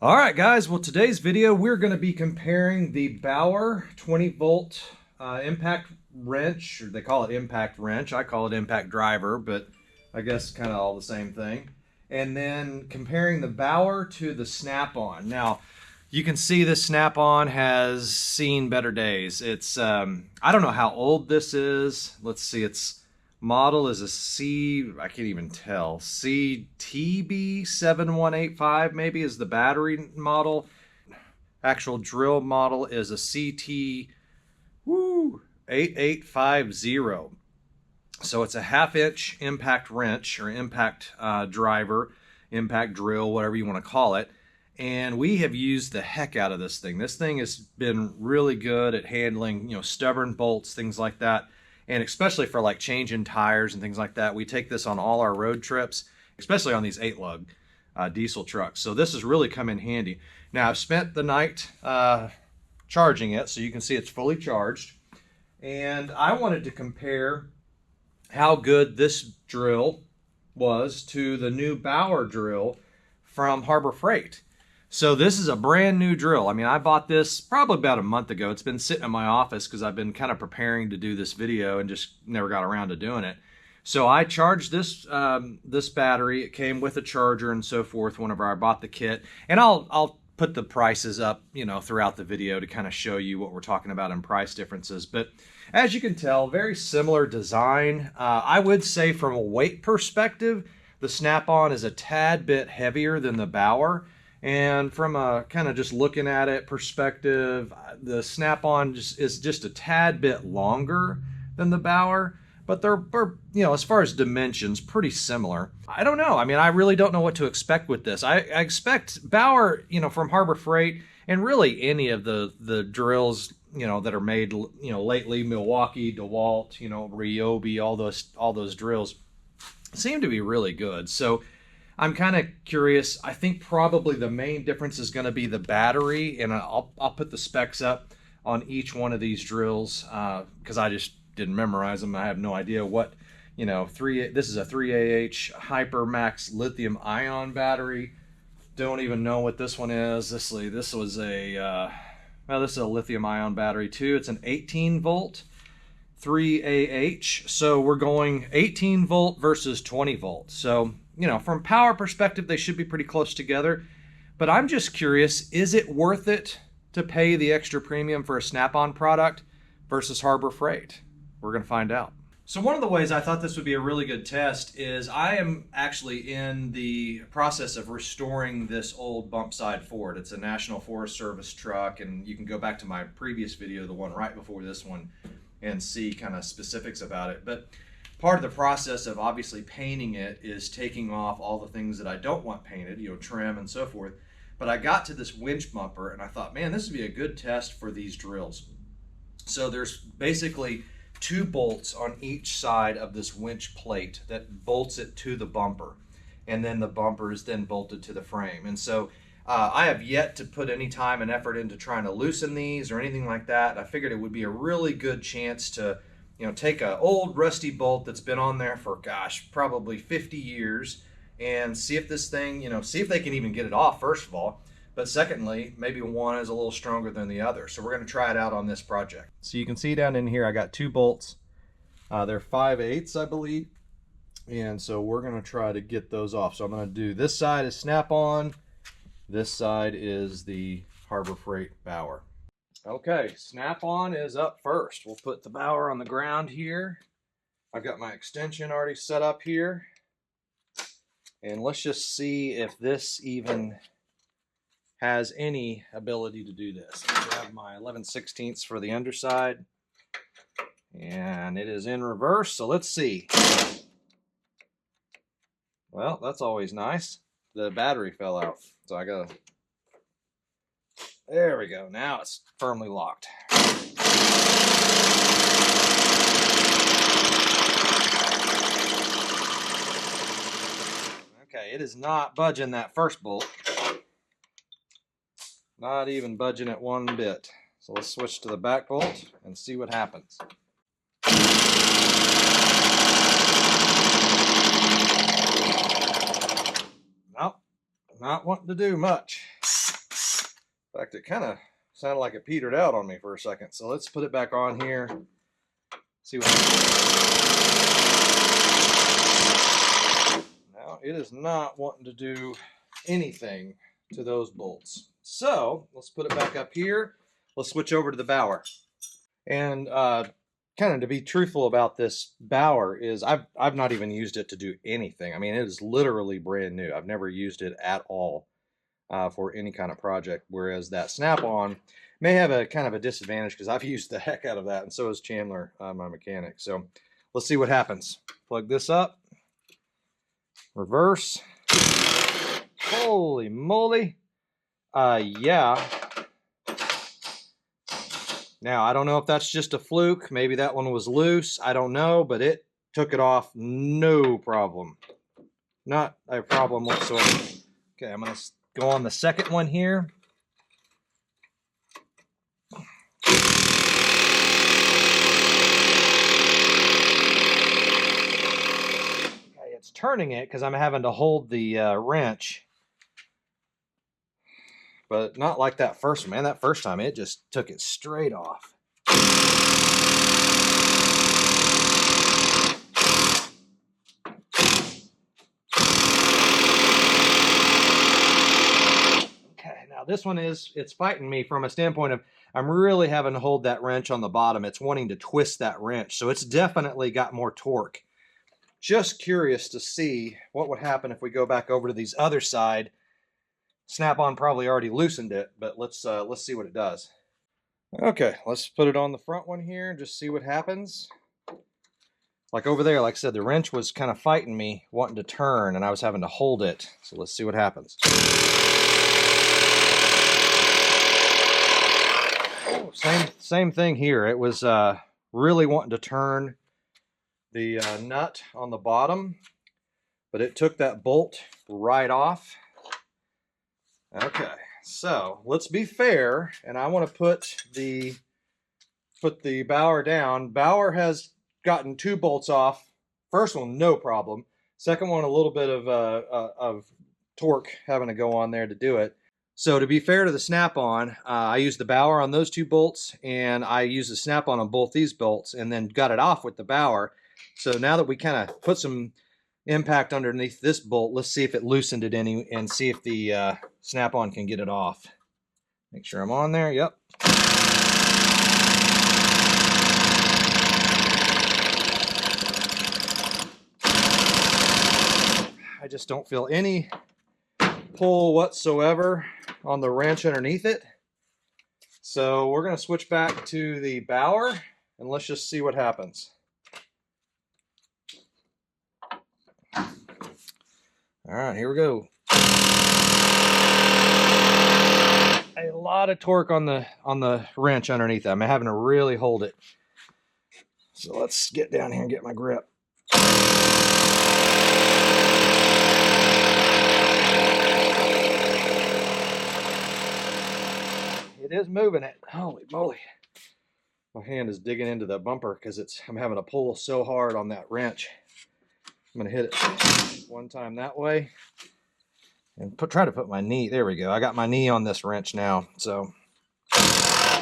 All right, guys. Well, today's video, we're going to be comparing the Bauer 20-volt impact wrench, or they call it impact wrench. I call it impact driver, but I guess kind of all the same thing. And then comparing the Bauer to the Snap-on. Now, you can see this Snap-on has seen better days. It's, I don't know how old this is. Let's see, its model is a I can't even tell, CTB7185 maybe is the battery model. Actual drill model is a CT8850. So it's a 1/2 inch impact wrench or impact driver, impact drill, whatever you want to call it. And we have used the heck out of this thing. This thing has been really good at handling, stubborn bolts, things like that. And especially for like changing tires and things like that. We take this on all our road trips, especially on these 8-lug diesel trucks. So this has really come in handy. Now I've spent the night charging it, so you can see it's fully charged. And I wanted to compare how good this drill was to the new Bauer drill from Harbor Freight. So this is a brand new drill. I mean, I bought this probably about a month ago. It's been sitting in my office because I've been kind of preparing to do this video and just never got around to doing it. So I charged this this battery. It came with a charger and so forth whenever I bought the kit. And I'll put the prices up, throughout the video to kind of show you what we're talking about in price differences. But as you can tell, very similar design. I would say from a weight perspective, the Snap-on is a tad bit heavier than the Bauer. And from a kind of just looking at it perspective, the Snap-on is just a tad bit longer than the Bauer, but they're as far as dimensions, pretty similar. I don't know. I mean, I really don't know what to expect with this. I expect Bauer, from Harbor Freight, and really any of the drills, that are made, lately, Milwaukee, DeWalt, Ryobi, all those drills seem to be really good. So I'm kind of curious. I think probably the main difference is going to be the battery, and I'll put the specs up on each one of these drills because I just didn't memorize them. I have no idea what, this is a 3AH Hypermax lithium ion battery. Don't even know what this one is. This was a, this is a lithium ion battery too. It's an 18 volt 3AH. So we're going 18 volt versus 20 volt. So, from power perspective, they should be pretty close together. But I'm just curious, is it worth it to pay the extra premium for a Snap-on product versus Harbor Freight? We're going to find out. So one of the ways I thought this would be a really good test is I am actually in the process of restoring this old bump side Ford. It's a National Forest Service truck, and you can go back to my previous video, the one right before this one, and see kind of specifics about it. But part of the process of obviously painting it is taking off all the things that I don't want painted, trim and so forth. But I got to this winch bumper and I thought, man, this would be a good test for these drills. So there's basically 2 bolts on each side of this winch plate that bolts it to the bumper. And then the bumper is then bolted to the frame. And so I have yet to put any time and effort into trying to loosen these or anything like that. I figured it would be a really good chance to take an old rusty bolt that's been on there for, gosh, probably 50 years and see if this thing, see if they can even get it off, first of all. But secondly, maybe one is a little stronger than the other. So we're going to try it out on this project. So you can see down in here, I got 2 bolts. They're 5/8, I believe. And so we're going to try to get those off. So I'm going to do this side is Snap-on. This side is the Harbor Freight Bauer. Okay, Snap-on is up first. We'll put the Bauer on the ground here. I've got my extension already set up here. And let's just see if this even has any ability to do this. I grab my 11/16 for the underside. And it is in reverse, so let's see. Well, that's always nice. The battery fell out, so I gotta... There we go. Now it's firmly locked. Okay, it is not budging that first bolt. Not even budging it one bit. So let's switch to the back bolt and see what happens. Nope, not wanting to do much. In fact, it kind of sounded like it petered out on me for a second. So let's put it back on here. See what happens. Now, it is not wanting to do anything to those bolts. So let's put it back up here. Let's switch over to the Bauer. And kind of to be truthful about this Bauer is I've not even used it to do anything. I mean, it is literally brand new. I've never used it at all for any kind of project. Whereas that Snap-on may have a kind of a disadvantage because I've used the heck out of that, and so has Chandler, my mechanic. So let's see what happens. Plug this up. Reverse. Holy moly. Yeah. Now, I don't know if that's just a fluke. Maybe that one was loose. I don't know, but it took it off no problem. Not a problem whatsoever. Okay, I'm going to go on the second one here. Okay, it's turning it because I'm having to hold the wrench. But not like that first one, man. That first time, it just took it straight off. Okay, now this one it's fighting me from a standpoint of I'm really having to hold that wrench on the bottom. It's wanting to twist that wrench, so it's definitely got more torque. Just curious to see what would happen if we go back over to these other side. Snap-on probably already loosened it, but let's see what it does. Okay, let's put it on the front one here and just see what happens. Like over there, like I said, the wrench was kind of fighting me, wanting to turn, and I was having to hold it. So let's see what happens. Oh, same thing here. It was really wanting to turn the nut on the bottom, but it took that bolt right off. Okay, so let's be fair, and I want to put the Bauer down. Bauer has gotten 2 bolts off. First one, no problem. Second one, a little bit of torque having to go on there to do it. So to be fair to the Snap-on, I used the Bauer on those 2 bolts, and I used the Snap-on on both these bolts, and then got it off with the Bauer. So now that we kind of put some impact underneath this bolt, let's see if it loosened it any and see if the Snap-on can get it off. Make sure I'm on there. Yep. I just don't feel any pull whatsoever on the wrench underneath it. So we're going to switch back to the Bauer and let's just see what happens. All right, here we go. A lot of torque on the wrench underneath that. I'm having to really hold it. So let's get down here and get my grip. It is moving it. Holy moly. My hand is digging into the bumper because I'm having to pull so hard on that wrench. I'm going to hit it one time that way and try to put my knee. There we go. I got my knee on this wrench now. So, I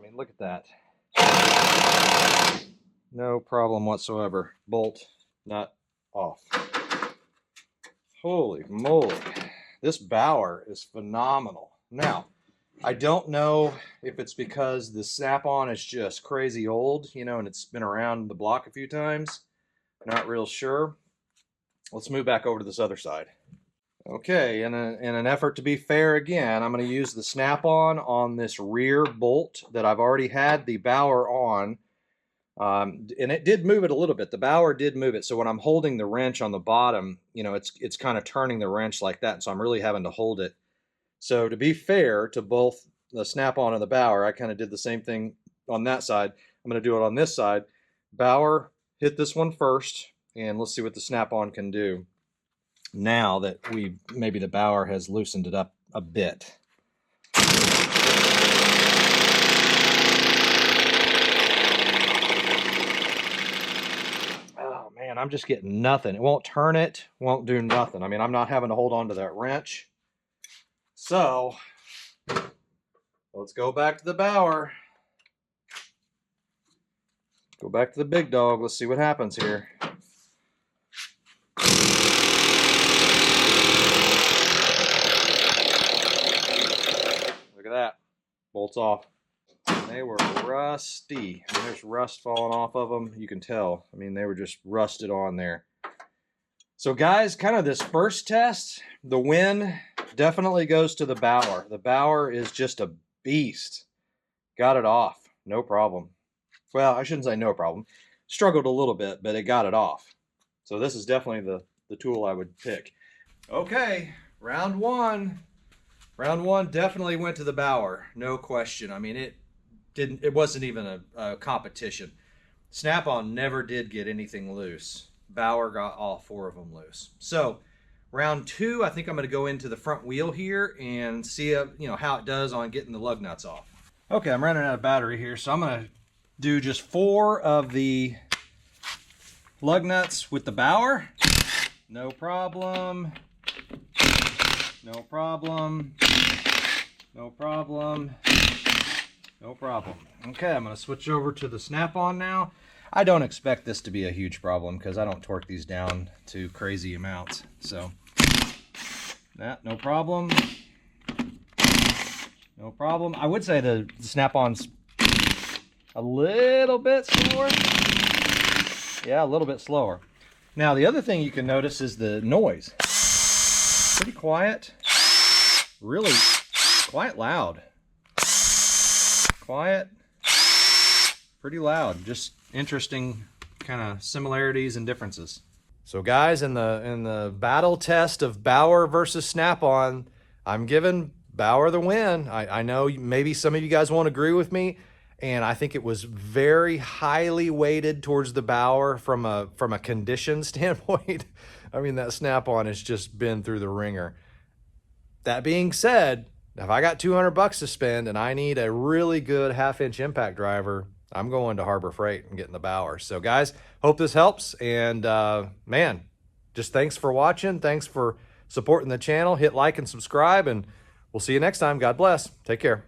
mean, look at that. No problem whatsoever. Bolt, nut, off. Holy moly. This Bauer is phenomenal. Now, I don't know if it's because the Snap-on is just crazy old, you know, and it's been around the block a few times. Not real sure. Let's move back over to this other side. Okay, in an effort to be fair again, I'm going to use the Snap-on on this rear bolt that I've already had the Bauer on. And it did move it a little bit. The Bauer did move it. So when I'm holding the wrench on the bottom, you know, it's kind of turning the wrench like that. So I'm really having to hold it. So to be fair to both the Snap-on and the Bauer, I kind of did the same thing on that side. I'm going to do it on this side. Bauer hit this one first, and let's see what the Snap-on can do now that maybe the Bauer has loosened it up a bit. Oh man, I'm just getting nothing. It won't turn it, won't do nothing. I mean, I'm not having to hold on to that wrench. So let's go back to the Bauer. Go back to the big dog. Let's see what happens here. Look at that. Bolts off. They were rusty. I mean, there's rust falling off of them. You can tell. I mean, they were just rusted on there. So guys, kind of this first test, the win definitely goes to the Bauer. The Bauer is just a beast. Got it off. No problem. Well, I shouldn't say no problem. Struggled a little bit, but it got it off. So this is definitely the tool I would pick. Okay, round one. Round one definitely went to the Bauer, no question. I mean, it wasn't even a competition. Snap-on never did get anything loose. Bauer got all 4 of them loose. So round two, I think I'm going to go into the front wheel here and see how it does on getting the lug nuts off. Okay, I'm running out of battery here, so I'm going to do just 4 of the lug nuts with the Bauer. No problem. No problem. No problem. No problem. Okay, I'm going to switch over to the Snap-on now. I don't expect this to be a huge problem because I don't torque these down to crazy amounts. So, no problem. No problem. I would say the Snap-on's a little bit slower. Yeah, a little bit slower. Now, the other thing you can notice is the noise. Pretty quiet. Really quite loud. Quiet. Pretty loud. Just interesting kind of similarities and differences. So guys, in the battle test of Bauer versus Snap-on, I'm giving Bauer the win. I know maybe some of you guys won't agree with me, and I think it was very highly weighted towards the Bauer from a condition standpoint. I mean, that Snap-on has just been through the ringer. That being said, if I got $200 to spend and I need a really good 1/2-inch impact driver, I'm going to Harbor Freight and getting the Bauer. So guys, hope this helps. And man, just thanks for watching. Thanks for supporting the channel. Hit like and subscribe, and we'll see you next time. God bless. Take care.